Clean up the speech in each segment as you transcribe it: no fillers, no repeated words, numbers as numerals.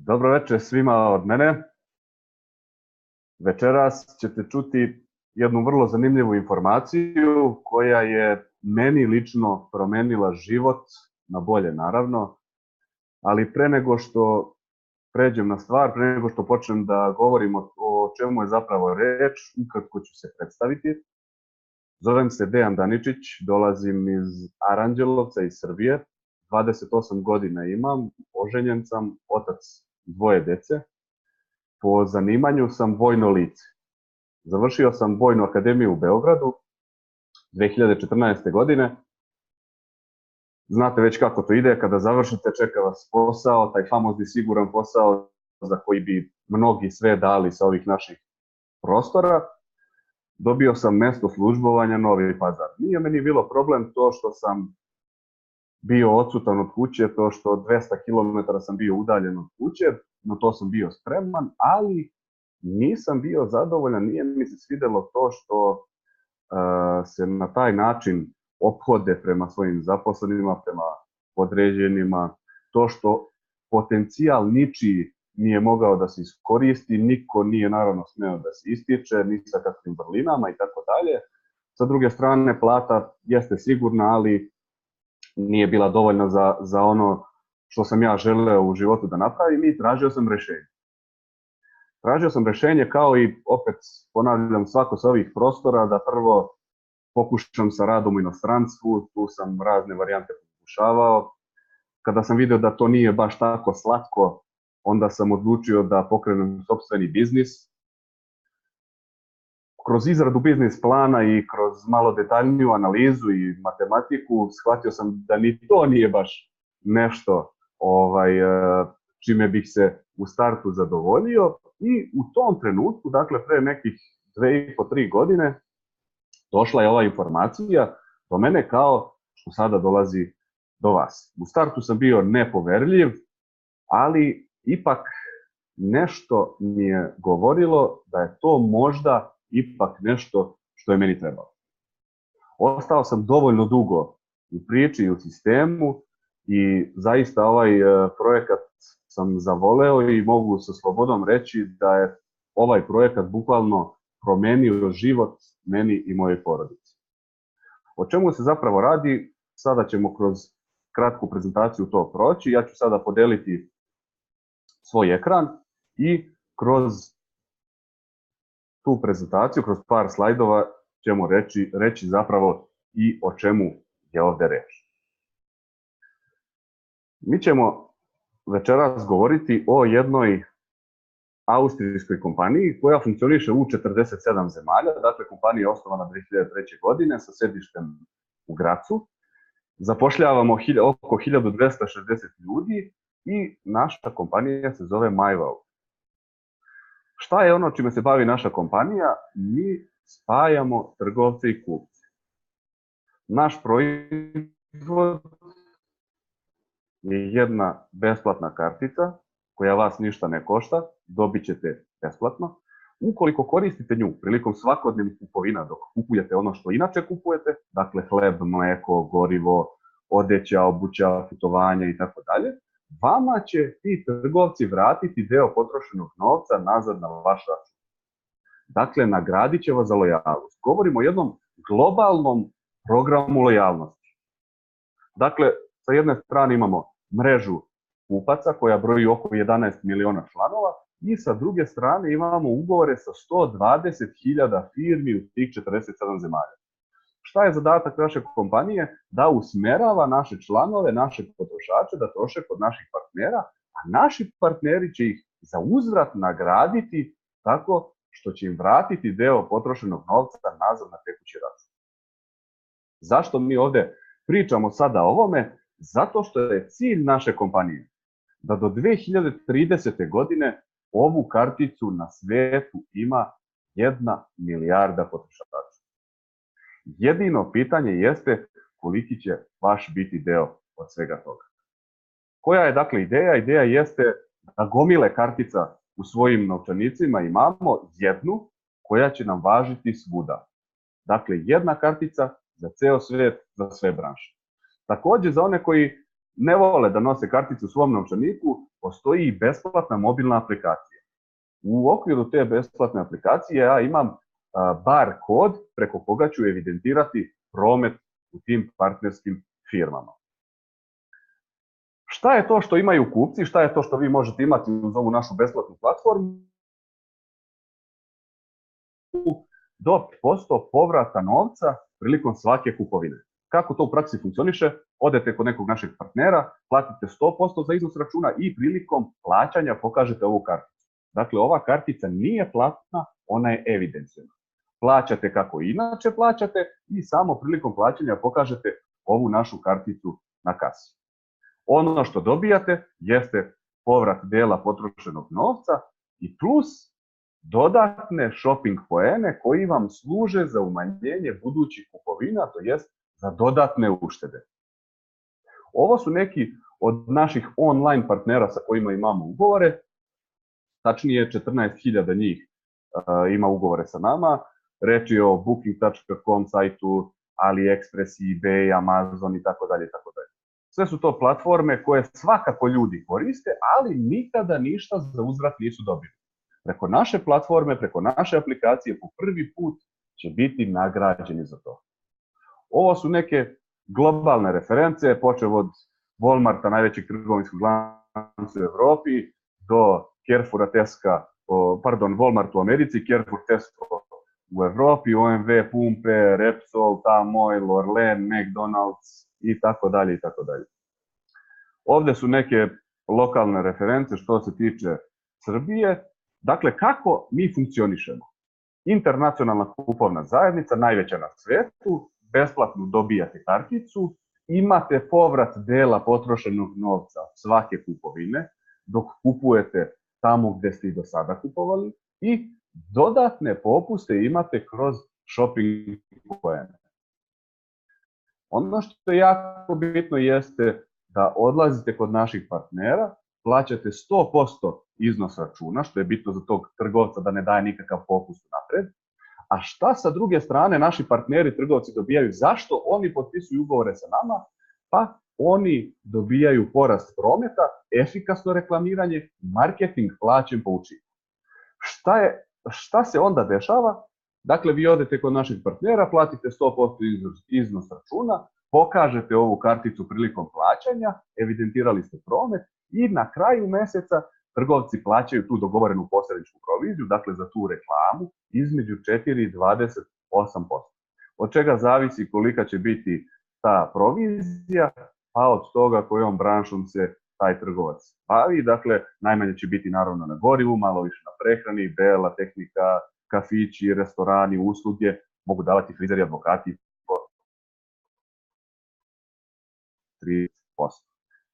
Dobro večer svima od mene. Večeras ćete čuti jednu vrlo zanimljivu informaciju koja je meni lično promenila život, na bolje naravno, ali pre nego što pređem na stvar, pre nego što počnem da govorim o čemu je zapravo reč, ukratko ću se predstaviti. Zovem se Dejan Daničić, dolazim iz Aranđelovca, iz Srbije, 28 godina imam, oženjen sam, otac dvoje dece. Po zanimanju sam vojno lice. Završio sam Vojnu akademiju u Beogradu 2014. godine. Znate već kako to ide, kada završite čeka vas posao, taj famozni siguran posao za koji bi mnogi sve dali sa ovih naših prostora. Dobio sam mesto službovanja Novi Pazar. Nije meni bilo problem to što sam bio odsutan od kuće, to što 200 km sam bio udaljen od kuće, na to sam bio spreman, ali nisam bio zadovoljan, nije mi se svidelo to što se na taj način ophode prema svojim zaposlenima, prema podređenima, to što potencijal ničiji nije mogao da se iskoristi, niko nije naravno smeo da se ističe, ni sa kakvim vrlinama i tako dalje. Sa druge strane, plata jeste sigurna, ali nije bila dovoljna za ono što sam ja želeo u životu da napravim i tražio sam rešenje. Tražio sam rešenje kao i, opet ponavljam, svako sa ovih prostora, da prvo pokušam sa radom u inostranstvu, tu sam razne varijante pokušavao. Kada sam video da to nije baš tako slatko, onda sam odlučio da pokrenem sopstveni biznis. Kroz izradu biznis plana i kroz malo detaljniju analizu i matematiku shvatio sam da ni to nije baš nešto čime bih se u startu zadovoljio i u tom trenutku, dakle pre nekih 2,5-3 godine, došla je ova informacija do mene kao što sada dolazi do vas. U startu sam bio nepoverljiv, ali ipak nešto mi je govorilo da je to možda ipak nešto što je meni trebalo. Ostao sam dovoljno dugo u priči i u sistemu i zaista ovaj projekat sam zavoleo i mogu sa slobodom reći da je ovaj projekat bukvalno promenio život meni i mojoj porodici. O čemu se zapravo radi, sada ćemo kroz kratku prezentaciju to proći. Ja ću sada podeliti svoj ekran i kroz tu prezentaciju, kroz par slajdova ćemo reći zapravo i o čemu je ovde reč. Mi ćemo večeras govoriti o jednoj austrijskoj kompaniji koja funkcioniše u 47 zemalja. Dakle, kompanija je osnovana 2003. godine sa sedištem u Gracu. Zapošljavamo oko 1260 ljudi i naša kompanija se zove MyVault. Šta je ono čime se bavi naša kompanija? Mi spajamo trgovce i kupce. Naš proizvod je jedna besplatna kartica koja vas ništa ne košta, dobit ćete besplatno. Ukoliko koristite nju prilikom svakodnevnih kupovina dok kupujete ono što inače kupujete, dakle hleb, mleko, gorivo, odeća, obuća, putovanja i tako dalje, vama će ti trgovci vratiti deo potrošenog novca nazad na vaš račun. Dakle, nagradit će vas za lojalnost. Govorimo o jednom globalnom programu lojalnosti. Dakle, sa jedne strane imamo mrežu kupaca koja broji oko 11 miliona članova i sa druge strane imamo ugovore sa 120.000 firmi u tih 47 zemalja. Šta je zadatak naše kompanije? Da usmerava naše članove, naše potrošače da troše kod naših partnera, a naši partneri će ih za uzvrat nagraditi tako što će im vratiti deo potrošenog novca nazad na tekući račun. Zašto mi ovde pričamo sada o ovome? Zato što je cilj naše kompanije da do 2030. godine ovu karticu na svetu ima 1 milijarda potrošača. Jedino pitanje jeste koliki će vaš biti deo od svega toga. Koja je dakle ideja? Ideja jeste da gomile kartica u svojim novčanicima imamo jednu koja će nam važiti svuda. Dakle, jedna kartica za ceo svet, za sve branše. Takođe, za one koji ne vole da nose karticu u svom novčaniku, postoji i besplatna mobilna aplikacija. U okviru te besplatne aplikacije ja imam bar kod preko koga ću evidentirati promet u tim partnerskim firmama. Šta je to što imaju kupci, šta je to što vi možete imati uz ovu našu besplatnu platformu? Do % povrata novca prilikom svake kupovine. Kako to u praksi funkcioniše? Odete kod nekog našeg partnera, platite 100% za iznos računa i prilikom plaćanja pokažete ovu karticu. Dakle, ova kartica nije platna, ona je evidencijna. Plaćate kako inače plaćate i samo prilikom plaćanja pokažete ovu našu karticu na kasi. Ono što dobijate jeste povrat dela potrošenog novca i plus dodatne shopping poene koji vam služe za umanjenje budućih kupovina, to jest za dodatne uštede. Ovo su neki od naših online partnera sa kojima imamo ugovore, tačnije 14.000 njih ima ugovore sa nama. Reč je o booking.com sajtu, AliExpress, eBay, Amazon i tako dalje. Sve su to platforme koje svakako ljudi koriste, ali nikada ništa za uzvrat nisu dobili. Preko naše platforme, preko naše aplikacije po prvi put će biti nagrađeni za to. Ovo su neke globalne reference, počev od Walmarta, najvećeg trgovinskog lanca u Evropi, do Carrefoura, Teska, Walmart u Americi, Carrefour, Tesco u Evropi, OMV, Pumpe, Repsol, Tamoil, Orlen, McDonald's i tako dalje. Ovdje su neke lokalne reference što se tiče Srbije. Dakle, kako mi funkcionišemo? Internacionalna kupovna zajednica, najveća na svijetu, besplatno dobijate karticu, imate povrat dela potrošenog novca svake kupovine, dok kupujete tamo gdje ste i do sada kupovali i dodatne popuste imate kroz shopping poene. Ono što je jako bitno jeste da odlazite kod naših partnera, plaćate 100% iznos računa, što je bitno za tog trgovca da ne daje nikakav popust napred. A šta sa druge strane naši partneri, trgovci dobijaju? Zašto oni potpisuju ugovore sa nama? Pa oni dobijaju porast prometa, efikasno reklamiranje, marketing plaćen po učinku. Šta se onda dešava? Dakle, vi odete kod našeg partnera, platite 100% iznos računa, pokažete ovu karticu prilikom plaćanja, evidentirali ste promet i na kraju mjeseca trgovci plaćaju tu dogovorenu posredničku proviziju, dakle za tu reklamu, između 4 i 28%. Od čega zavisi kolika će biti ta provizija, pa od toga kojom branšom se taj trgovac bavi. Dakle, najmanje će biti naravno na gorivu, malo više na prehrani, bela tehnika, kafići, restorani, usluge, mogu davati frizeri, advokati po 30%.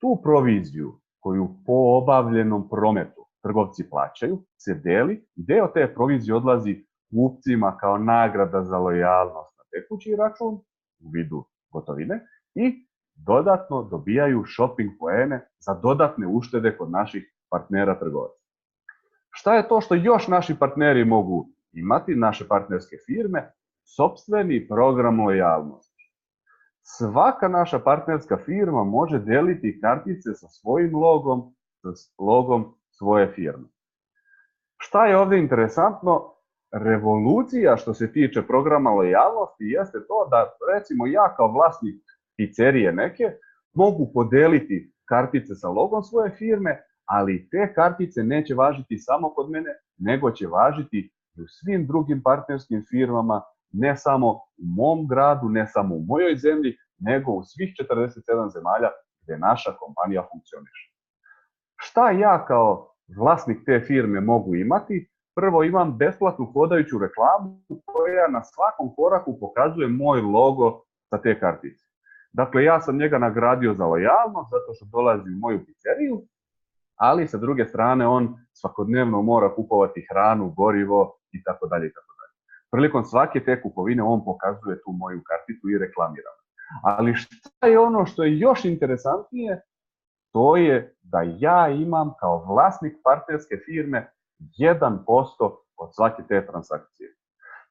Tu proviziju koju po obavljenom prometu trgovci plaćaju se deli, dio te provizije odlazi kupcima kao nagrada za lojalnost na tekući račun u vidu gotovine i dodatno dobijaju shopping poene za dodatne uštede kod naših partnera trgovaca. Šta je to što još naši partneri mogu imati, naše partnerske firme? Sopstveni program lojalnosti. Svaka naša partnerska firma može deliti kartice sa svojim logom, sa logom svoje firme. Šta je ovdje interesantno? Revolucija što se tiče programa lojalnosti jeste to da, recimo, ja kao vlasnik pizzerije neke mogu podeliti kartice sa logom svoje firme, ali te kartice neće važiti samo kod mene, nego će važiti i u svim drugim partnerskim firmama, ne samo u mom gradu, ne samo u mojoj zemlji, nego u svih 47 zemalja gdje naša kompanija funkcioniše. Šta ja kao vlasnik te firme mogu imati? Prvo, imam besplatnu hodajuću reklamu koja na svakom koraku pokazuje moj logo sa te kartice. Dakle, ja sam njega nagradio za lojalnost zato što dolazi u moju pizzeriju, ali sa druge strane on svakodnevno mora kupovati hranu, gorivo i tako dalje. Prilikom svake te kupovine on pokazuje tu moju karticu i reklamira. Ali šta je ono što je još interesantnije? To je da ja imam kao vlasnik partnerske firme 1% od svake te transakcije.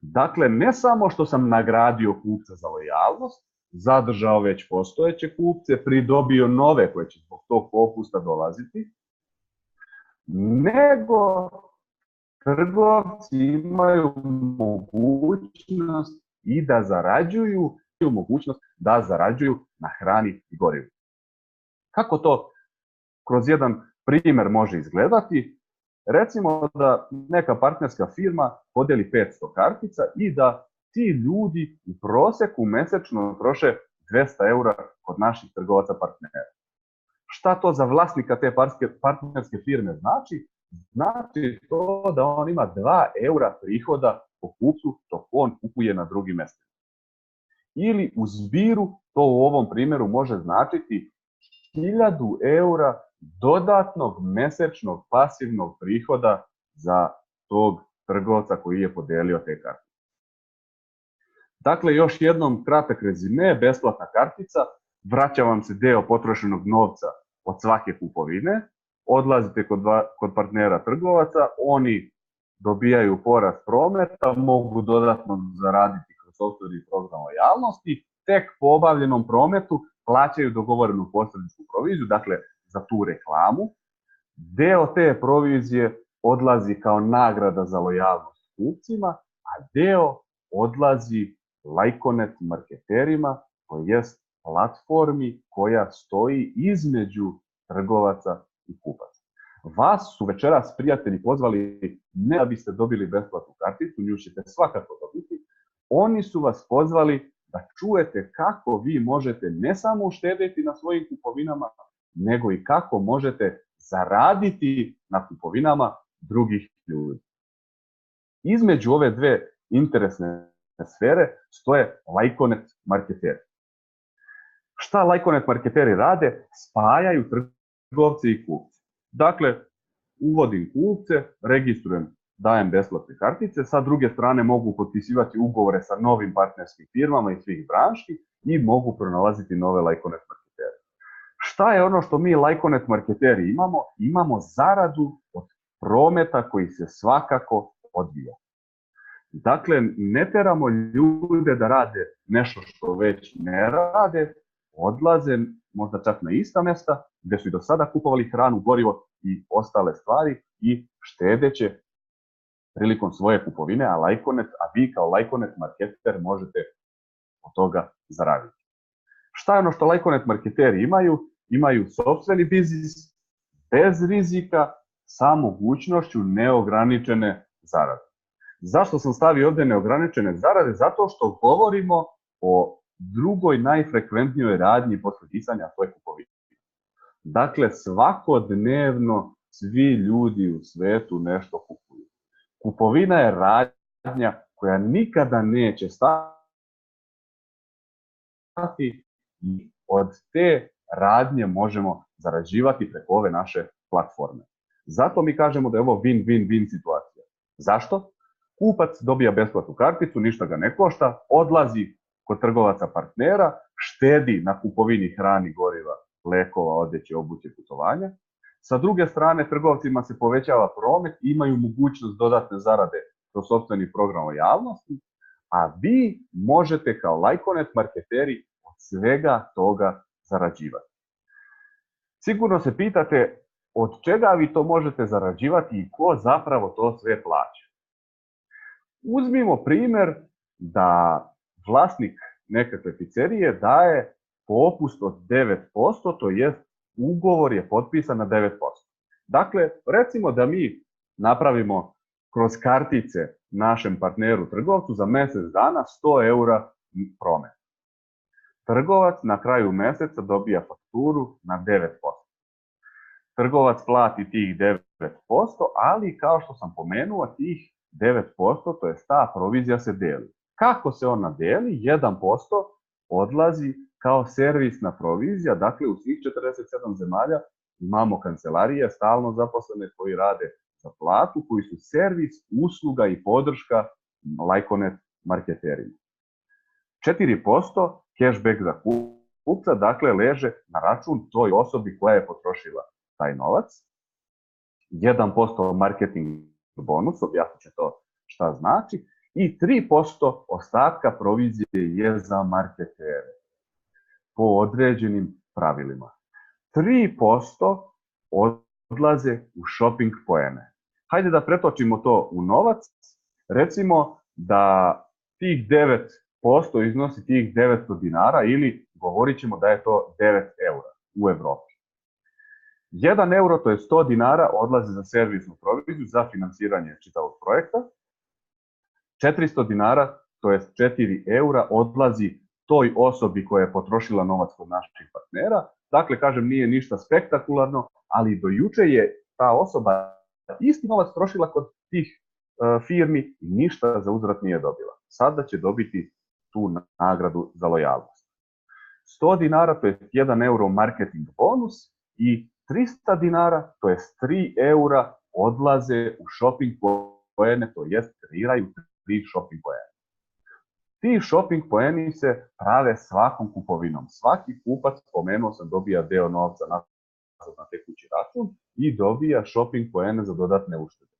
Dakle, ne samo što sam nagradio kupca za lojalnost, zadržao već postojeće kupce, pridobio nove koje će zbog tog popusta dolaziti, nego trgovci imaju mogućnost i da zarađuju, mogućnost da zarađuju na hrani i gorivu. Kako to kroz jedan primjer može izgledati? Recimo da neka partnerska firma podijeli 500 kartica i da ti ljudi u prosjeku mesečno troše 200 eura kod naših trgovaca partnera. Šta to za vlasnika te partnerske firme znači? Znači to da on ima 2 eura prihoda po kupcu dok on kupuje na drugim mjestima. Ili u zbiru to u ovom primjeru može značiti 1000 eura dodatnog mjesečnog pasivnog prihoda za tog trgovca koji je podijelio te karte. Dakle, još jednom kratak rezime, besplatna kartica, vraća vam se deo potrošenog novca od svake kupovine, odlazite kod partnera trgovaca, oni dobijaju porast prometa, mogu dodatno zaraditi kroz software i program lojalnosti, tek po obavljenom prometu plaćaju dogovorenu posredničku proviziju, dakle za tu reklamu. Deo te provizije odlazi kao nagrada za lojalnost kupcima, a deo odlazi Lyconet marketerima, to jest platformi koja stoji između trgovaca i kupaca. Vas su večeras prijatelji pozvali ne da biste dobili besplatnu karticu, nju ćete svakako dobiti. Oni su vas pozvali da čujete kako vi možete ne samo uštedjeti na svojim kupovinama, nego i kako možete zaraditi na kupovinama drugih ljudi. Između ove dve interesne sfere stoje Lyconet marketeri. Šta Lyconet marketeri rade? Spajaju trgovce i kupce. Dakle, uvodim kupce, registrujem, dajem besplatne kartice, sa druge strane mogu potpisivati ugovore sa novim partnerskim firmama iz svih branši i mogu pronalaziti nove Lyconet marketere. Šta je ono što mi Lyconet marketeri imamo? Imamo zaradu od prometa koji se svakako odvija. Dakle, ne teramo ljude da rade nešto što već ne rade, odlaze možda čak na ista mjesta gdje su i do sada kupovali hranu, gorivo i ostale stvari i štedeće prilikom svoje kupovine, a vi kao Lyconet marketer možete od toga zaraditi. Šta je ono što Lyconet marketeri imaju? Imaju sopstveni biznis bez rizika sa mogućnošću neograničene zarade. Zašto sam stavio ovdje neograničene zarade? Zato što govorimo o drugoj najfrekventnijoj radnji posle pisanja svoje kupovine. Dakle, svakodnevno svi ljudi u svetu nešto kupuju. Kupovina je radnja koja nikada neće stati i od te radnje možemo zarađivati preko ove naše platforme. Zato mi kažemo da je ovo win-win-win situacija. Zašto? Kupac dobija besplatnu karticu, ništa ga ne košta, odlazi kod trgovaca partnera, štedi na kupovini hrani, goriva, lekova, odjeće, obuće, putovanja. Sa druge strane, trgovcima se povećava promet i imaju mogućnost dodatne zarade kroz sopstveni program lojalnosti, a vi možete kao Lyconet marketeri od svega toga zarađivati. Sigurno se pitate od čega vi to možete zarađivati i ko zapravo to sve plaća. Uzmimo primjer da vlasnik nekakve pizzerije daje popust od 9%, to jest ugovor je potpisan na 9%. Dakle, recimo da mi napravimo kroz kartice našem partneru trgovcu za mjesec dana 100 eura promet. Trgovac na kraju mjeseca dobija fakturu na 9%. Trgovac plati tih 9%, ali kao što sam pomenuo, tih 9%, to je ta provizija se deli. Kako se ona deli? 1% odlazi kao servisna provizija, dakle u svih 47 zemalja imamo kancelarije stalno zaposlene koji rade za platu, koji su servis, usluga i podrška Lyconet marketerima. 4% cashback za kupca, dakle leže na račun toj osobi koja je potrošila taj novac. 1% marketing bonus, objasnit će to šta znači, i 3% ostatka provizije je za marketere po određenim pravilima. 3% odlaze u shopping poene. Hajde da pretočimo to u novac. Recimo da tih 9% iznosi tih 900 dinara ili govorit ćemo da je to 9 eura u Evropi. 1 euro, to je 100 dinara, odlazi za servisnu proviziju, za finansiranje čitavog projekta. 400 dinara, to je 4 eura, odlazi toj osobi koja je potrošila novac kod naših partnera. Dakle, kažem, nije ništa spektakularno, ali do juče je ta osoba isti novac trošila kod tih firmi i ništa za uzvrat nije dobila. Sada će dobiti tu nagradu za lojalnost. 100 dinara, to je 1 euro marketing bonus i 300 dinara, to je 3 eura, odlaze u shopping poene, to jest kreiraju 3 shopping poene. Ti shopping poeni se prave svakom kupovinom. Svaki kupac, spomenuo sam, dobija deo novca na tekući račun i dobija shopping poene za dodatne uštede.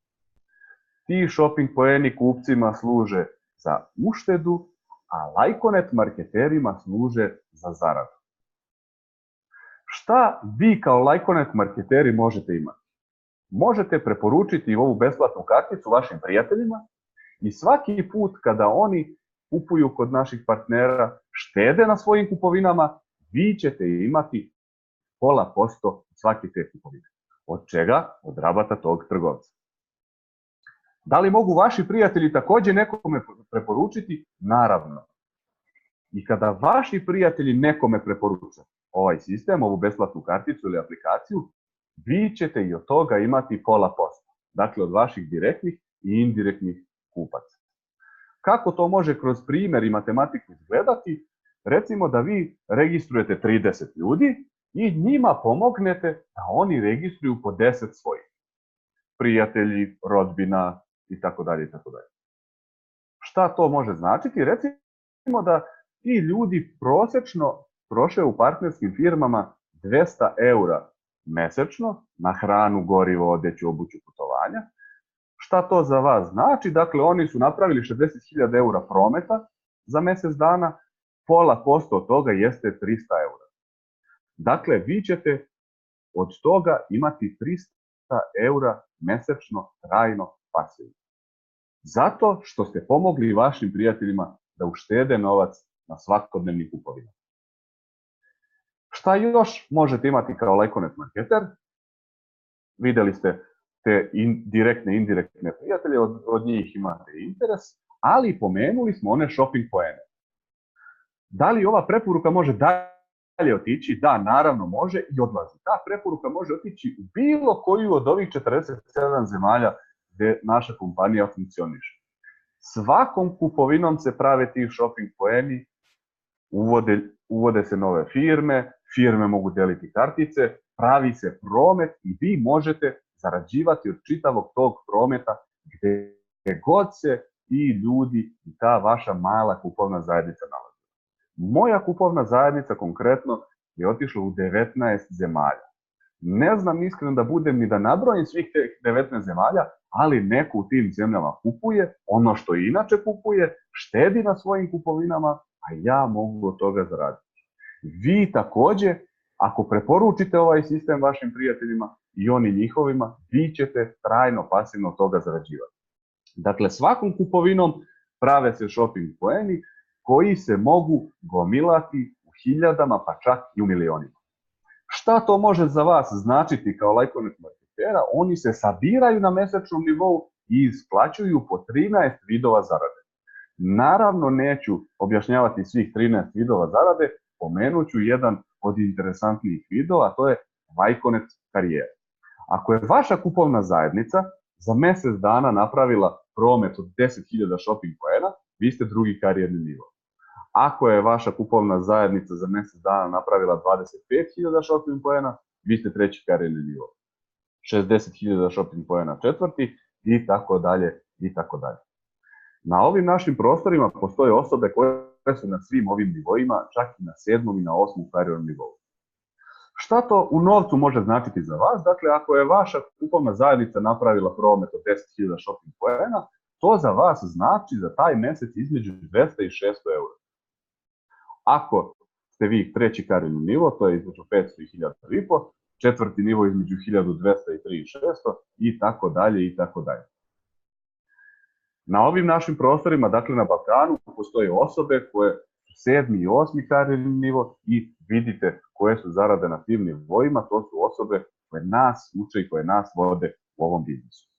Ti shopping poeni kupcima služe za uštedu, a Lajkonet marketerima služe za zaradu. Šta vi kao Lajkonet marketeri možete imati? Možete preporučiti ovu besplatnu karticu vašim prijateljima i svaki put kada oni kupuju kod naših partnera, štede na svojim kupovinama, vi ćete imati 0,5% svake te kupovine. Od čega? Od rabata tog trgovca. Da li mogu vaši prijatelji također nekome preporučiti? Naravno. I kada vaši prijatelji nekome preporuče ovaj sistem, ovu besplatnu karticu ili aplikaciju, vi ćete i od toga imati 0,5%. Dakle, od vaših direktnih i indirektnih kupaca. Kako to može kroz primjer i matematiku izgledati? Recimo da vi registrujete 30 ljudi i njima pomognete da oni registruju po 10 svojih. Prijatelji, rodbina itd. Šta to može značiti? Recimo da ti ljudi prosječno troše u partnerskim firmama 200 eura mesečno na hranu, gorivo, odeću, obuću, putovanja. Šta to za vas znači? Dakle, oni su napravili 60.000 eura prometa za mjesec dana, 0,5% od toga jeste 300 eura. Dakle, vi ćete od toga imati 300 eura mesečno trajno pasivno. Zato što ste pomogli vašim prijateljima da uštede novac na svakodnevnim kupovinama. Šta još možete imati kao Lajkonet marketer? Vidjeli ste te direktne i indirektne prijatelje, od njih imate interes, ali pomenuli smo one shopping poene. Da li ova preporuka može dalje otići? Da, naravno može i odlazi. Ta preporuka može otići u bilo koju od ovih 47 zemalja gdje naša kompanija funkcioniše. Svakom kupovinom se prave ti shopping poeni, uvode se nove firme mogu deliti kartice, pravi se promet i vi možete zarađivati od čitavog tog prometa gdje god se ti ljudi i ta vaša mala kupovna zajednica nalazi. Moja kupovna zajednica konkretno je otišla u 19 zemalja. Ne znam iskreno da budem ni da nabrojim svih teh 19 zemalja, ali neko u tim zemljama kupuje ono što inače kupuje, štedi na svojim kupovinama, a ja mogu od toga zaraditi. Vi također, ako preporučite ovaj sistem vašim prijateljima i oni njihovima, vi ćete trajno pasivno od toga zarađivati. Dakle, svakom kupovinom prave se shopping poeni koji se mogu gomilati u hiljadama, pa čak i u milionima. Šta to može za vas značiti kao Lajkonet marketera? Oni se sabiraju na mjesečnom nivou i isplaćuju po 13 vidova zarade. Naravno, neću objašnjavati svih 13 vidova zarade, pomenut ću jedan od interesantnijih vidova, a to je Lajkonet karijera. Ako je vaša kupovna zajednica za mjesec dana napravila promet od 10.000 shopping poena, vi ste drugi karijerni nivo. Ako je vaša kupovna zajednica za mjesec dana napravila 25.000 shopping poena, vi ste treći karijerni nivo. 60.000 shopping poena četvrti i tako dalje i tako dalje. Na ovim našim prostorima postoje osobe koje su na svim ovim nivoima, čak i na 7. i na 8. karijernom nivou. Šta to u novcu može značiti za vas? Dakle, ako je vaša kupovna zajednica napravila promet od 10.000 shopping poena, to za vas znači za taj mjesec između 200 i 600 eura. Ako ste vi treći karijerni nivo, to je između 500 i 1000 i po, četvrti nivo između 1200 i 3600 i tako dalje i tako dalje. Na ovim našim prostorima, dakle na Balkanu, postoje osobe koje su 7. i 8. karijerni nivo i vidite koje su zarade na tim nivoima, to su osobe koje nas uče i koje nas vode u ovom biznisu.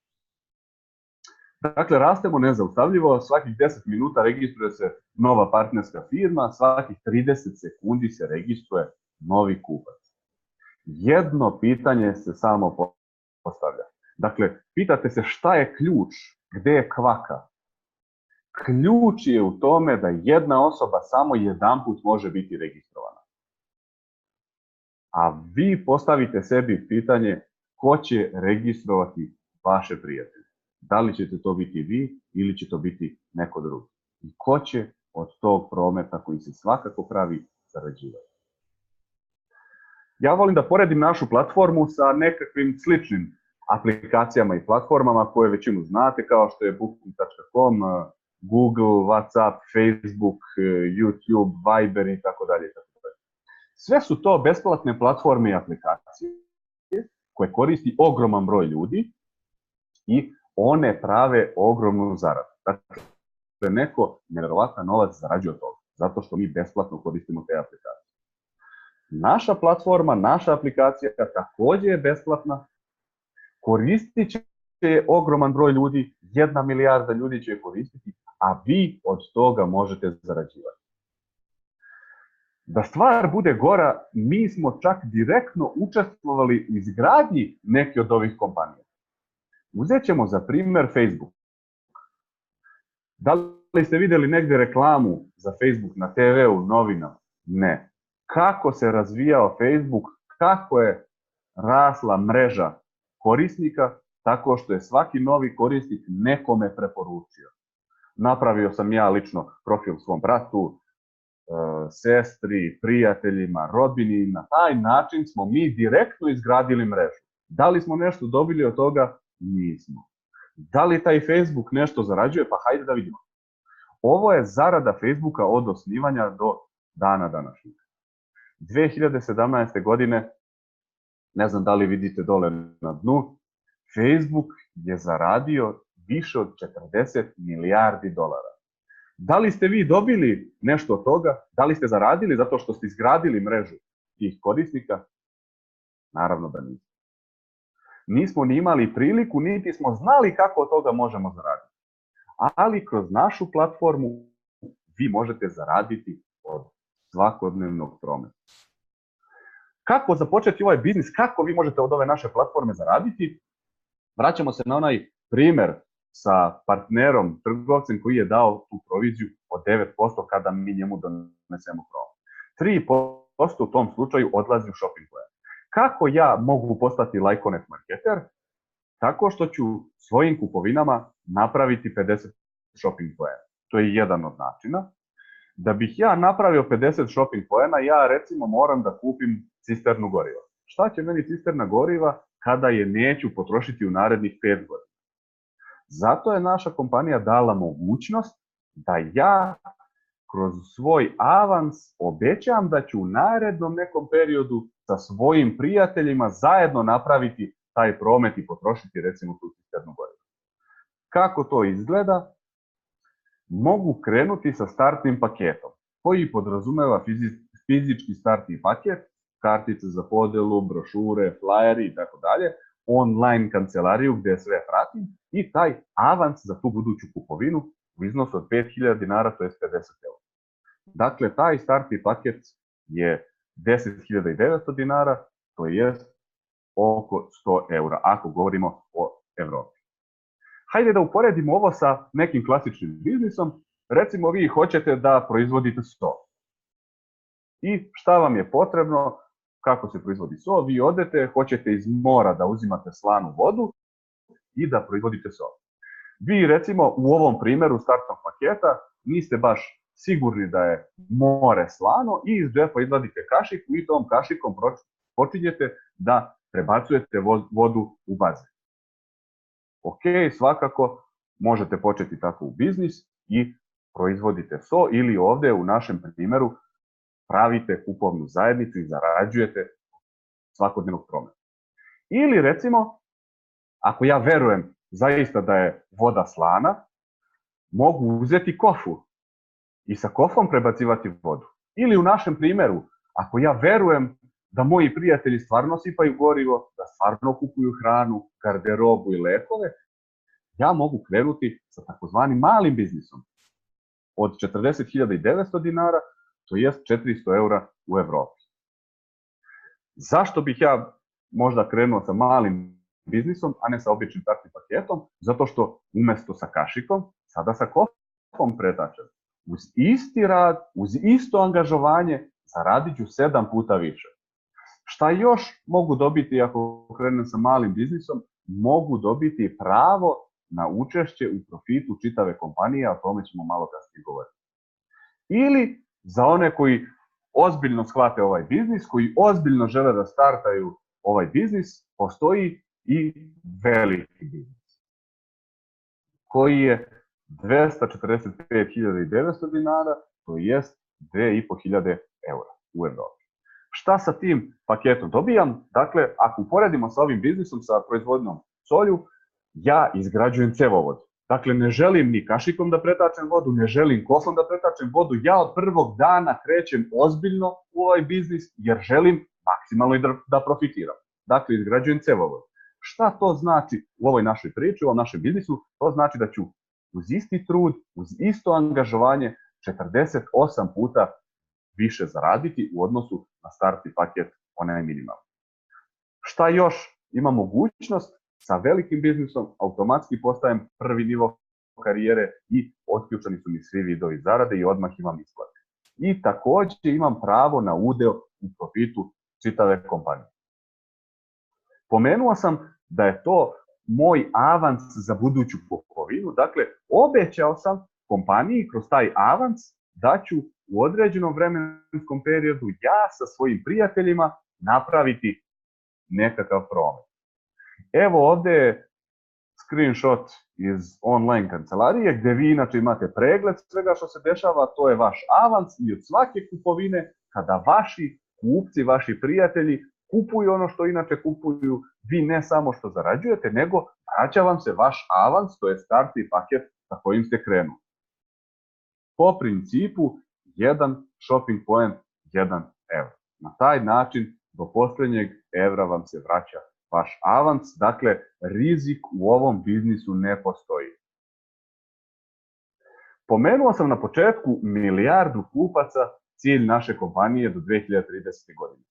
Dakle, rastemo nezaustavljivo, svakih 10 minuta registruje se nova partnerska firma, svakih 30 sekundi se registruje novi kupac. Jedno pitanje se samo postavlja. Dakle, pitate se šta je ključ, gde je kvaka? Ključ je u tome da jedna osoba samo jedanput može biti registrovana. A vi postavite sebi pitanje ko će registrovati vaše prijatelje. Da li ćete to biti vi ili će to biti neko drugi. I ko će od tog prometa koji se svakako pravi zarađivati. Ja volim da poredim našu platformu sa nekakvim sličnim aplikacijama i platformama koje većinu znate, kao što je Booking.com, Google, WhatsApp, Facebook, YouTube, Viber i tako dalje. Sve su to besplatne platforme i aplikacije koje koristi ogroman broj ljudi i one prave ogromnu zaradu. Dakle, neko nevjerovatan novac zarađuje od toga, zato što mi besplatno koristimo te aplikacije. Naša platforma, naša aplikacija također je besplatna, koristit će ogroman broj ljudi, 1 milijarda ljudi će je koristiti, a vi od toga možete zarađivati. Da stvar bude gora, mi smo čak direktno učestvovali u izgradnji neke od ovih kompanija. Uzet ćemo za primjer Facebook. Da li ste vidjeli negdje reklamu za Facebook na TV-u, novinama? Ne. Kako se razvijao Facebook, kako je rasla mreža korisnika, tako što je svaki novi korisnik nekome preporučio. Napravio sam ja lično profil svom bratu, sestri, prijateljima, rodbini i na taj način smo mi direktno izgradili mrežu. Da li smo nešto dobili od toga? Nismo. Da li taj Facebook nešto zarađuje? Pa hajde da vidimo. Ovo je zarada Facebooka od osnivanja do dana današnjeg. 2017. godine, ne znam da li vidite dole na dnu, Facebook je zaradio više od 40 milijardi dolara. Da li ste vi dobili nešto od toga? Da li ste zaradili zato što ste izgradili mrežu tih korisnika? Naravno da niste. Nismo ni imali priliku, niti smo znali kako od toga možemo zaraditi. Ali kroz našu platformu vi možete zaraditi od svakodnevnog prometa. Kako započeti ovaj biznis? Kako vi možete od ove naše platforme zaraditi? Vraćamo se na onaj primjer sa partnerom, trgovcem koji je dao tu proviziju od 9% kada mi njemu donesemo promet. 3% u tom slučaju odlazi u shopping plan. Kako ja mogu postati Lyconet marketer? Tako što ću svojim kupovinama napraviti 50 shopping plana. To je jedan od načina. Da bih ja napravio 50 shopping plana, ja recimo moram da kupim cisternu goriva. Šta će meni cisterna goriva kada je neću potrošiti u narednih 5 godina? Zato je naša kompanija dala mogućnost da ja kroz svoj avans obećam da ću u narednom nekom periodu sa svojim prijateljima zajedno napraviti taj promet i potrošiti recimo tu cisternu goriva. Kako to izgleda? Mogu krenuti sa startnim paketom koji podrazumeva fizički startni paket, kartice za podelu, brošure, flyeri i tako dalje, online kancelariju gdje sve pratim i taj avans za tu buduću kupovinu u iznosu od 5000 dinara, to je 50 eura. Dakle, taj startni paket je 10.900 dinara, to je oko 100 eura, ako govorimo o Evropi. Hajde da uporedimo ovo sa nekim klasičnim biznisom. Recimo, vi hoćete da proizvodite so. I šta vam je potrebno? Kako se proizvodi so? Vi odete, hoćete iz mora da uzimate slanu vodu i da proizvodite so. Vi recimo u ovom primjeru startnog paketa niste baš sigurni da je more slano i iz džepa izvadite kašiku i tom kašikom počinjete da prebacujete vodu u bazen. Ok, svakako možete početi tako u biznis i proizvodite so ili ovdje u našem primjeru pravite kupovnu zajednicu i zarađujete svakodnevnog prometa. Ili recimo, ako ja verujem zaista da je voda slana, mogu uzeti kofu i sa kofom prebacivati vodu. Ili u našem primjeru, ako ja verujem da moji prijatelji stvarno sipaju gorivo, da stvarno kupuju hranu, garderobu i lekove, ja mogu krenuti sa takozvanim malim biznisom od 40.900 dinara, to jest 400 eura u Evropi. Zašto bih ja možda krenuo sa malim biznisom, a ne sa običnim startnim paketom? Zato što umjesto sa kašikom, sada sa kofom pretačem. Uz isti rad, uz isto angažovanje, zaradit ću 7 puta više. Šta još mogu dobiti ako krenem sa malim biznisom? Mogu dobiti pravo na učešće u profitu čitave kompanije, a o tome ćemo malo kasnije govoriti. Ili za one koji ozbiljno shvate ovaj biznis, koji ozbiljno žele da startaju ovaj biznis, postoji i veliki biznis, koji je 245.900 dinara, to jest 2.500 eura u Evropi. Šta sa tim paketom dobijam? Dakle, ako uporedimo sa ovim biznisom, sa proizvodnjom solju, ja izgrađujem cevovod. Dakle, ne želim ni kašikom da pretačem vodu, ne želim kofom da pretačem vodu. Ja od prvog dana krećem ozbiljno u ovaj biznis jer želim maksimalno da profitiram. Dakle, izgrađujem cevovod. Šta to znači u ovoj našoj priči, u ovom našem biznisu? To znači da ću uz isti trud, uz isto angažovanje 48 puta više zaraditi u odnosu na startni paket, onaj minimalni. Šta još? Ima mogućnost sa velikim biznisom, automatski postajem prvi nivo karijere i otključani su mi svi vidovi zarade i odmah imam isplate. I također imam pravo na udeo u profitu čitave kompanije. Pomenuo sam da je to moj avans za buduću kupovinu, dakle obećao sam kompaniji kroz taj avans da ću u određenom vremenskom periodu ja sa svojim prijateljima napraviti nekakav promet. Evo ovdje je screenshot iz online kancelarije gdje vi inače imate pregled svega što se dešava, to je vaš avans i od svake kupovine kada vaši kupci, vaši prijatelji kupuju ono što inače kupuju, vi ne samo što zarađujete, nego vraća vam se vaš avans, to je startni paket sa kojim ste krenuli. Po principu, jedan shopping point, 1 euro. Na taj način do posljednjeg evra vam se vraća vaš avans, dakle rizik u ovom biznisu ne postoji. Pomenuo sam na početku 1 milijardu kupaca, cilj naše kompanije do 2030. godine.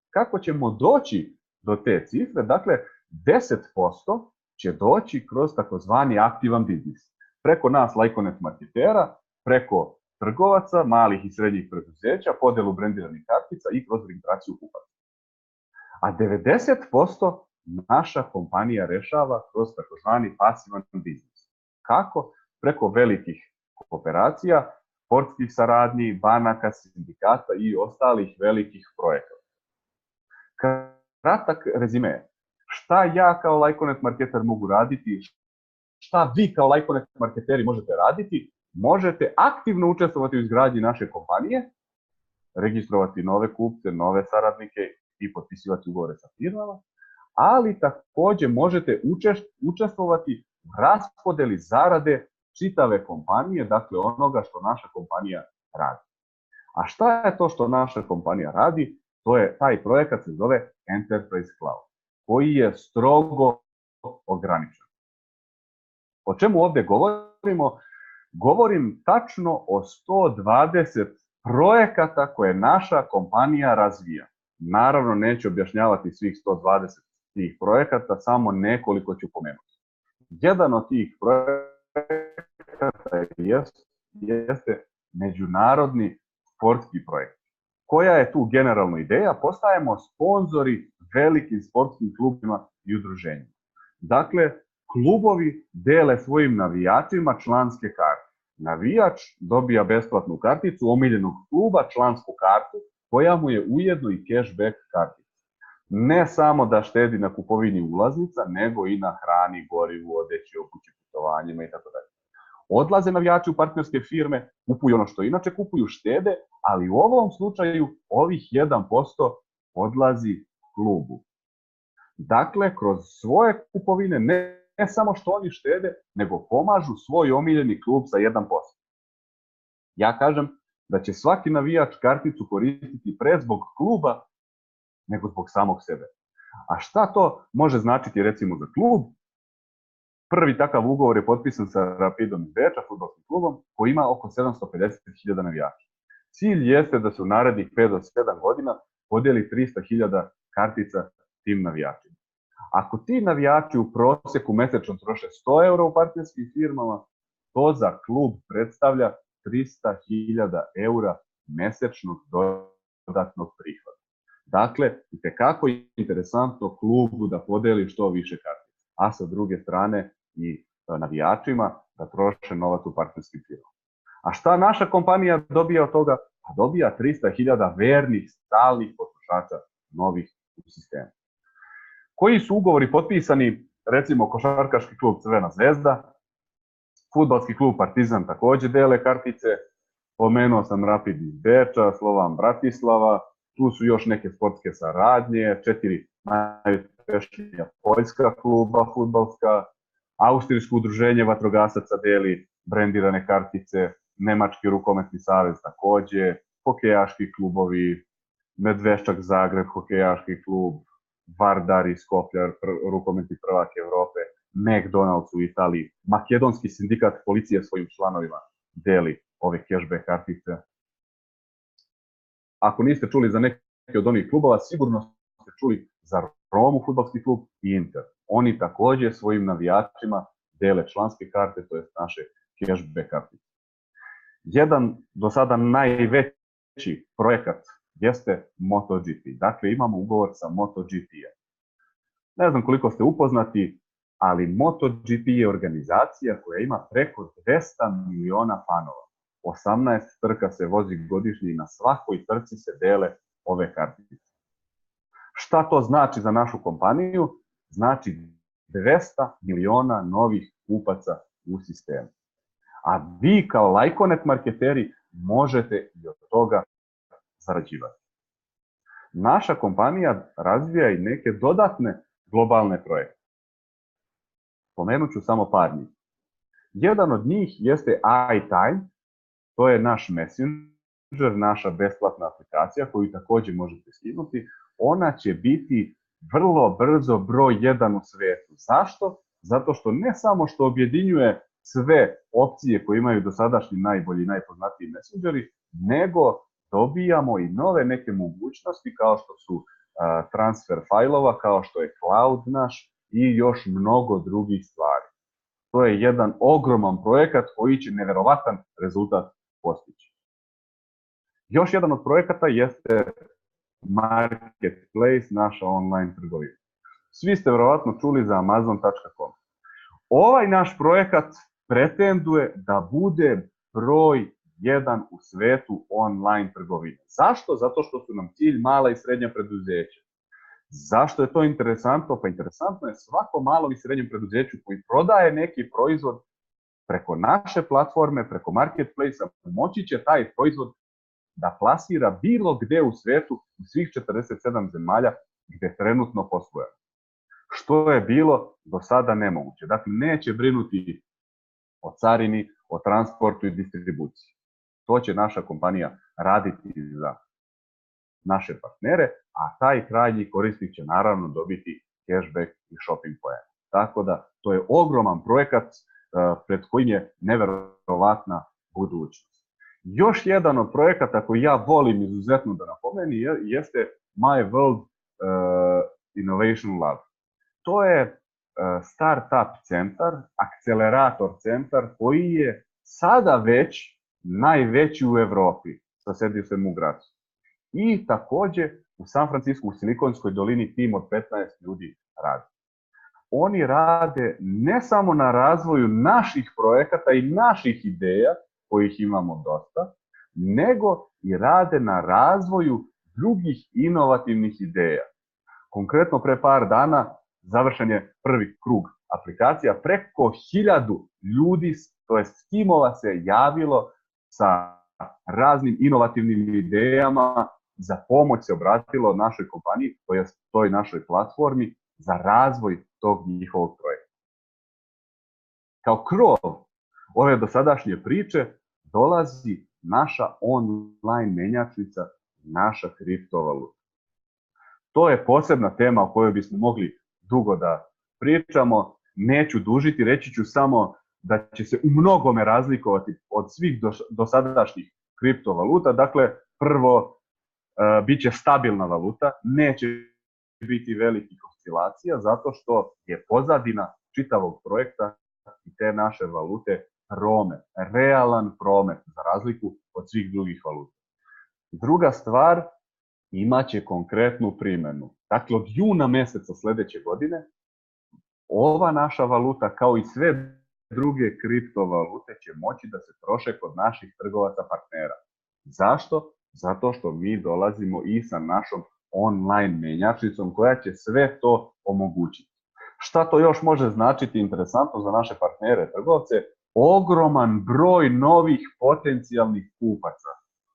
Kako ćemo doći do te cifre? Dakle, 10% će doći kroz takozvani aktivan biznis. Preko nas Lajkonet marketera, preko trgovaca, malih i srednjih preduzeća, podelu brendiranih kartica i kroz registraciju kupaca. A 90% naša kompanija rešava kroz takozvani pasivan biznis. Kako? Preko velikih kooperacija, sportskih saradnji, banaka, sindikata i ostalih velikih projekata. Kratak rezime. Šta ja kao Lajkonet marketer mogu raditi? Šta vi kao Lajkonet marketeri možete raditi? Možete aktivno učestvovati u izgradnji naše kompanije, registrovati nove kupce, nove saradnike i potpisivati ugovore sa firmama, ali također možete učestvovati u raspodeli zarade čitave kompanije, dakle onoga što naša kompanija radi. A šta je to što naša kompanija radi? Taj projekat se zove Enterprise Cloud, koji je strogo ograničen. O čemu ovdje govorimo? Govorim tačno o 120 projekata koje naša kompanija razvija. Naravno, neću objašnjavati svih 120 tih projekata, samo nekoliko ću pomenuti. Jedan od tih projekata jeste međunarodni sportski projekt. Koja je tu generalna ideja? Postajemo sponzori velikim sportskim klubima i udruženjima. Dakle, klubovi dele svojim navijačima članske karte. Navijač dobija besplatnu karticu omiljenog kluba, člansku kartu, koja mu je ujedno i cashback kartica. Ne samo da štedi na kupovini ulaznica, nego i na hrani, gorivu, odeći, obući, putovanjima itd. Odlaze navijači u partnerske firme, kupuju ono što inače kupuju, štede, ali u ovom slučaju ovih 1% odlazi klubu. Dakle, kroz svoje kupovine ne samo što oni štede, nego pomažu svoj omiljeni klub sa 1%. Ja kažem da će svaki navijač karticu koristiti pre zbog kluba nego zbog samog sebe. A šta to može značiti recimo za klub? Prvi takav ugovor je potpisan sa Rapidom iz Beča, fudbalskim klubom, koji ima oko 750.000 navijača. Cilj jeste da se u narednih 5 do 7 godina podijeli 300.000 kartica tim navijačima. Ako ti navijači u prosjeku mesečno troše 100 € u partnerskim firmama, to za klub predstavlja 300.000 € mesečnog dodatnog prihoda. Dakle, itekako je interesantno klubu da podeli što više kartica, a sa druge strane i navijačima da troše novac u partnerskim firmama. A šta naša kompanija dobija od toga? A dobija 300.000 vernih, stalnih potrošača novih u sistemu. Koji su ugovori potpisani? Recimo košarkaški klub Crvena zvezda, fudbalski klub Partizan takođe dele kartice, pomenuo sam Rapid iz Beča, Slovan Bratislava, tu su još neke sportske saradnje, 4 najuspešnija poljska kluba fudbalska, Austrijsko udruženje vatrogasaca deli brendirane kartice, Nemački rukometni savez takođe, hokejaški klubovi, Medveščak Zagreb, hokejaški klub, Vardar iz Skoplja, rukometni prvak Evrope, McDonald's u Italiji, Makedonski sindikat policije svojim članovima deli ove cashback kartice. Ako niste čuli za neke od onih klubova, sigurno ste čuli za Romu fudbalski klub i Inter. Oni takođe svojim navijačima dele članske karte, to je naše cashback kartice. Jedan do sada najveći projekat jeste MotoGP. Dakle, imamo ugovor sa MotoGP-em. Ne znam koliko ste upoznati, ali MotoGP je organizacija koja ima preko 200 miliona fanova. 18 trka se vozi godišnje i na svakoj trci se dele ove kartice. Šta to znači za našu kompaniju? Znači 200 miliona novih kupaca u sistemu. A vi kao Lajkonet marketeri možete i od toga zarađivati. Naša kompanija razvija i neke dodatne globalne projekte. Pomenut ću samo par njih. Jedan od njih jeste iTime, to je naš messenger, naša besplatna aplikacija koju takođe možete skinuti. Ona će biti vrlo brzo broj 1 u svetu. Zašto? Zato što ne samo što objedinjuje sve opcije koje imaju dosadašnji najbolji i najpoznatiji messengeri, nego dobijamo i nove neke mogućnosti kao što su transfer fajlova, kao što je cloud naš i još mnogo drugih stvari. To je jedan ogroman projekat koji će neverovatan rezultat postići. Još jedan od projekata jeste Marketplace, naša online trgovina. Svi ste verovatno čuli za Amazon.com. Ovaj naš projekat pretenduje da bude broj 1 u svetu online trgovine. Zašto? Zato što su nam cilj mala i srednja preduzeća. Zašto je to interesantno? Pa interesantno je svako malom i srednjem preduzeću koji prodaje neki proizvod preko naše platforme, preko Marketplace-a, moći će taj proizvod da plasira bilo gde u svetu, u svih 47 zemalja gde trenutno posluje. Što je bilo do sada nemoguće. Dakle, neće brinuti o carini, o transportu i distribuciji. To će naša kompanija raditi za naše partnere, a taj krajnji korisnik će naravno dobiti cashback i shopping poen. Tako da, to je ogroman projekat pred kojim je neverovatna budućnost. Još jedan od projekata koji ja volim izuzetno da napomeni jeste My World Innovation Lab. To je startup centar, akcelerator centar koji je sada već najveći u Evropi sa sedištem u Gracu. I takođe u San Francisco, u Silikonskoj dolini, tim od 15 ljudi radi. Oni rade ne samo na razvoju naših projekata i naših ideja, kojih imamo dosta, nego i rade na razvoju drugih inovativnih ideja. Konkretno pre par dana završen je prvi krug aplikacija, preko 1000 ljudi, to jest timova se javilo sa raznim inovativnim idejama za pomoć se obratilo našoj kompaniji, to jest toj našoj platformi, za razvoj tog njihovog projekta. Kao krov ove dosadašnje priče dolazi naša online menjačnica, naša kriptovaluta. To je posebna tema o kojoj bismo mogli dugo da pričamo. Neću dužiti, reći ću samo da će se u mnogome razlikovati od svih dosadašnjih kriptovaluta. Dakle, prvo, bit će stabilna valuta, neće biti velikih oscilacija, zato što je pozadina čitavog projekta i te naše valute promet, realan promet, za razliku od svih drugih valuta. Druga stvar, imaće konkretnu primjenu. Dakle, od juna mjeseca sljedeće godine, ova naša valuta, kao i sve druge kriptovalute, će moći da se troše kod naših trgovaca partnera. Zašto? Zato što mi dolazimo i sa našom online menjačnicom koja će sve to omogućiti. Šta to još može značiti interesantno za naše partnere, trgovce? Ogroman broj novih potencijalnih kupaca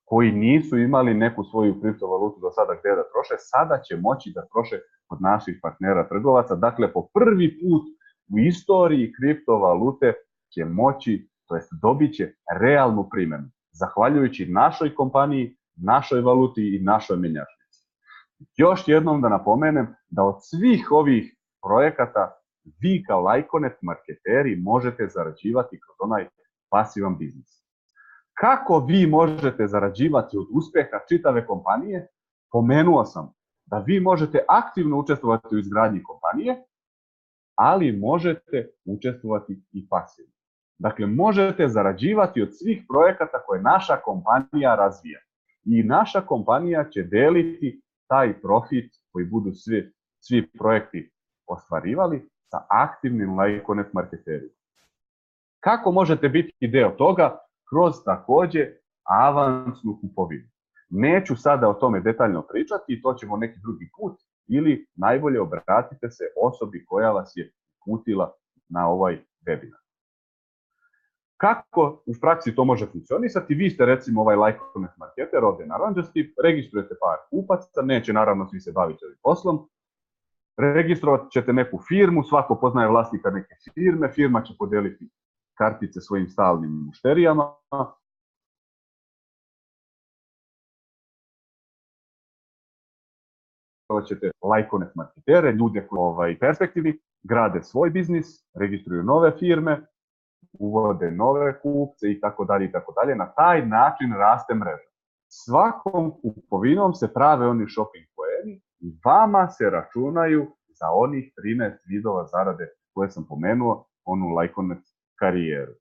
koji nisu imali neku svoju kriptovalutu do sada gdje da troše, sada će moći da troše kod naših partnera trgovaca. Dakle, po prvi put u istoriji kriptovalute će moći, to jest dobit će realnu primjenu, zahvaljujući našoj kompaniji, našoj valuti i našoj menjačnici. Još jednom da napomenem da od svih ovih projekata vi kao Lyconet marketeri možete zarađivati kroz onaj pasivan biznis. Kako vi možete zarađivati od uspjeha čitave kompanije? Pomenuo sam da vi možete aktivno učestvovati u izgradnji kompanije, ali možete učestvovati i pasivno. Dakle, možete zarađivati od svih projekata koje naša kompanija razvija. I naša kompanija će deliti taj profit koji budu svi projekti ostvarivali sa aktivnim Lyconet marketerima. Kako možete biti deo toga? Kroz također avansnu kupovinu. Neću sada o tome detaljno pričati, to ćemo neki drugi put, ili najbolje obratite se osobi koja vas je uputila na ovaj webinar. Kako u praksi to može funkcionisati? Vi ste recimo ovaj Lyconet marketer ovdje na Ranđasti, registrujete par kupaca, neće naravno svi se baviti ovim poslom, registrovat ćete neku firmu, svako poznaje vlasnika neke firme, firma će podeliti kartice svojim stalnim mušterijama. Ćete Lyconet marketere, ljude koji perspektivni, grade svoj biznis, registruju nove firme, uvode nove kupce i tako dalje i tako dalje. Na taj način raste mreža. Svakom kupovinom se prave oni shopping poeni i vama se računaju za onih 13 vidova zarade koje sam pomenuo, onu Lyconet karijeru.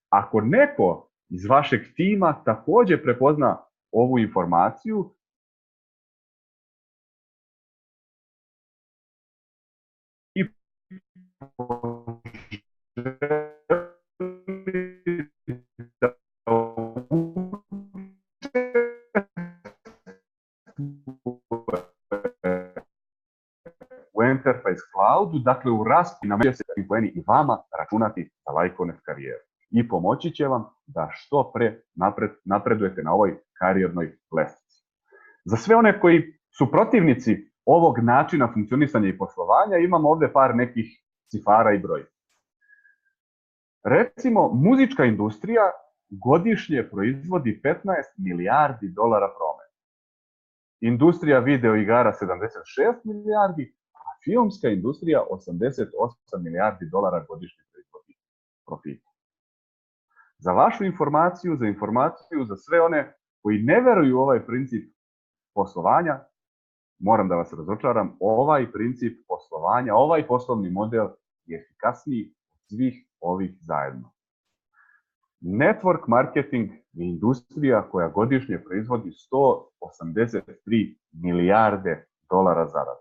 Ako neko iz vašeg tima također prepozna ovu informaciju, i u Enterprise Cloudu, dakle u raspinu na mjesečnim poeni i vama računati za Lyconet karijeru. I pomoći će vam da što pre napredujete na ovoj karijernoj lestvici. Za sve one koji su protivnici ovog načina funkcionisanja i poslovanja, imamo ovdje par nekih cifara i broj. Recimo, muzička industrija godišnje proizvodi 15 milijardi dolara prometa. Industrija video igara 76 milijardi, a filmska industrija 88 milijardi dolara godišnje proizvodi profita. Za vašu informaciju, za informaciju za sve one koji ne veruju u ovaj princip poslovanja, moram da vas razočaram, ovaj princip poslovanja, ovaj poslovni model je efikasniji od svih ovih zajedno. Network marketing je industrija koja godišnje proizvodi 183 milijarde dolara zarade.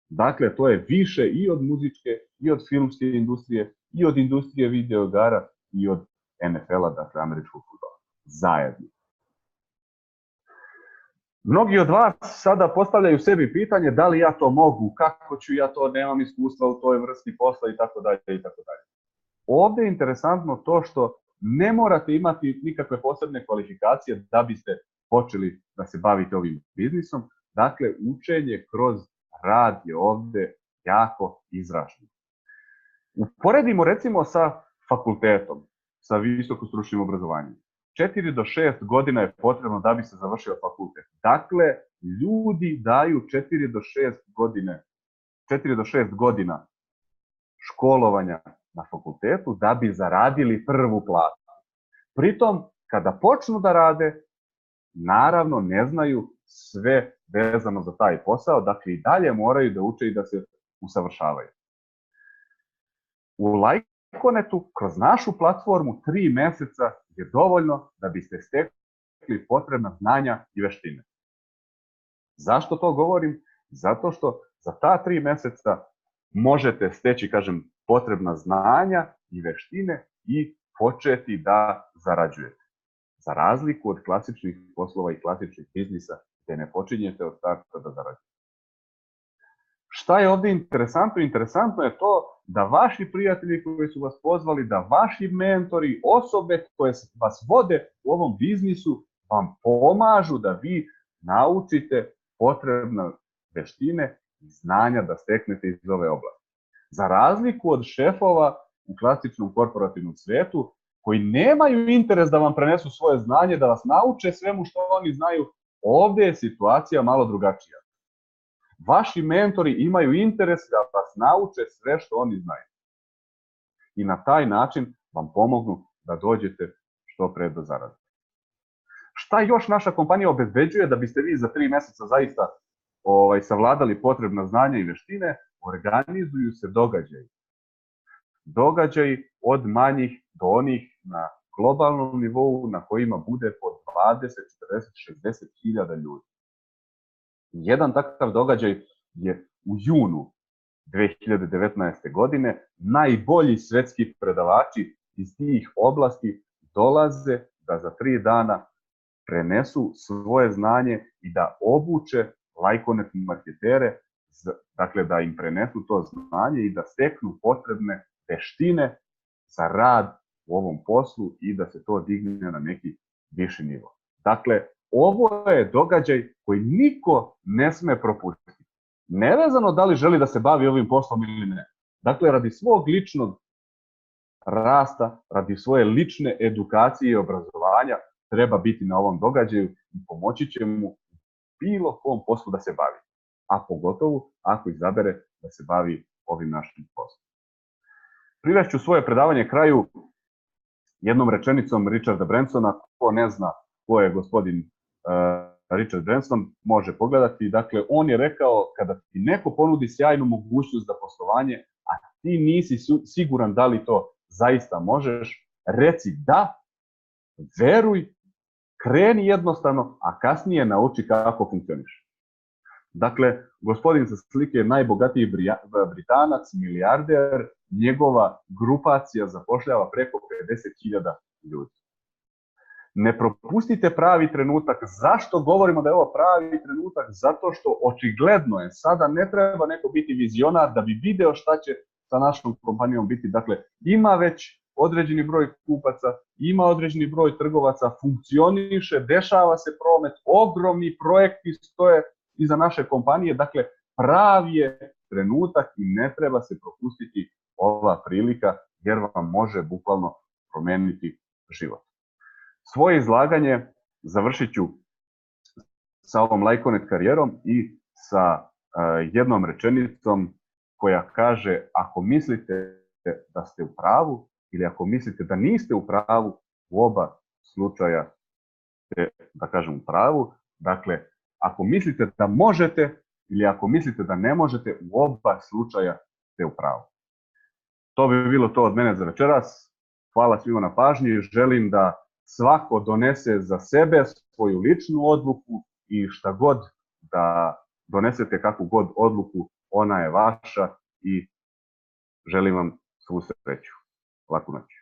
Dakle, to je više i od muzičke, i od filmske industrije, i od industrije videoigara, i od NFL-a, dakle američkog fudbala. Zajedno. Mnogi od vas sada postavljaju sebi pitanje da li ja to mogu, kako ću ja to, nemam iskustva u toj vrsti posla i tako dalje i tako dalje. Ovdje je interesantno to što ne morate imati nikakve posebne kvalifikacije da biste počeli da se bavite ovim biznisom. Dakle, učenje kroz rad je ovde jako izraženo. Uporedimo recimo sa fakultetom, sa visokostručnim obrazovanjem. 4 do 6 godina je potrebno da bi se završio fakultet. Dakle, ljudi daju 4 do 6 godina školovanja na fakultetu da bi zaradili prvu platu. Pritom, kada počnu da rade, naravno ne znaju sve vezano za taj posao, dakle i dalje moraju da uče i da se usavršavaju. U Lajkonetu, kroz našu platformu, 3 meseca je dovoljno da biste stekli potrebna znanja i veštine. Zašto to govorim? Zato što za ta 3 meseca možete steći, potrebna znanja i veštine i početi da zarađujete. Za razliku od klasičnih poslova i klasičnih biznisa, gde ne počinjete od starta da zarađujete. Šta je ovde interesantno? Interesantno je to da vaši prijatelji koji su vas pozvali, da vaši mentori, osobe koje vas vode u ovom biznisu, vam pomažu da vi naučite potrebne veštine i znanja da steknete iz ove oblasti. Za razliku od šefova u klasičnom korporativnom svetu, koji nemaju interes da vam prenesu svoje znanje, da vas nauče svemu što oni znaju, ovde je situacija malo drugačija. Vaši mentori imaju interes da vas nauče sve što oni znaju. I na taj način vam pomognu da dođete što pre do zarade. Šta još naša kompanija obezbeđuje da biste vi za 3 meseca zaista savladali potrebna znanja i veštine? Organizuju se događaji. Događaji od manjih do onih na globalnom nivou na kojima bude po 20, 40, 60 hiljada ljudi. Jedan takav događaj je u junu 2019. godine. Najbolji svetski predavači iz tih oblasti dolaze da za 3 dana prenesu svoje znanje i da obuče Lajkonet marketere, dakle da im prenesu to znanje i da steknu potrebne veštine za rad u ovom poslu i da se to digne na neki viši nivo. Dakle, ovo je događaj koji niko ne sme propustiti. Nevezano da li želi da se bavi ovim poslom ili ne. Dakle, radi svog ličnog rasta, radi svoje lične edukacije i obrazovanja, treba biti na ovom događaju i pomoći će mu bilo kom poslu da se bavi. A pogotovo ako izabere da se bavi ovim našim poslom. Privešću svoje predavanje kraju jednom rečenicom Richarda Bransona. Ko ne zna ko je gospodin Richard Branson, može pogledati. Dakle, on je rekao, kada ti neko ponudi sjajnu mogućnost za poslovanje, a ti nisi siguran da li to zaista možeš, reci da, veruj, kreni jednostavno, a kasnije nauči kako funkcioniš. Dakle, gospodin sa slike je najbogatiji Britanac, milijarder, njegova grupacija zapošljava preko 50.000 ljudi. Ne propustite pravi trenutak. Zašto govorimo da je ovo pravi trenutak? Zato što očigledno je, sada ne treba neko biti vizionar da bi video šta će sa našom kompanijom biti. Dakle, ima već određeni broj kupaca, ima određeni broj trgovaca, funkcioniše, dešava se promet, ogromni projekti stoje iza naše kompanije. Dakle, pravi je trenutak i ne treba se propustiti ova prilika jer vam može bukvalno promeniti život. Svoje izlaganje završit ću sa ovom Lajkonet karijerom i sa jednom rečenicom koja kaže: ako mislite da ste u pravu ili ako mislite da niste u pravu, u oba slučaja ste, da kažem, u pravu. Dakle, ako mislite da možete ili ako mislite da ne možete, u oba slučaja ste u pravu. To bi bilo to od mene za večeras. Hvala svima na pažnji i želim da svako donese za sebe svoju ličnu odluku i šta god da donesete, kakvu god odluku, ona je vaša i želim vam svu sreću. Laku noć.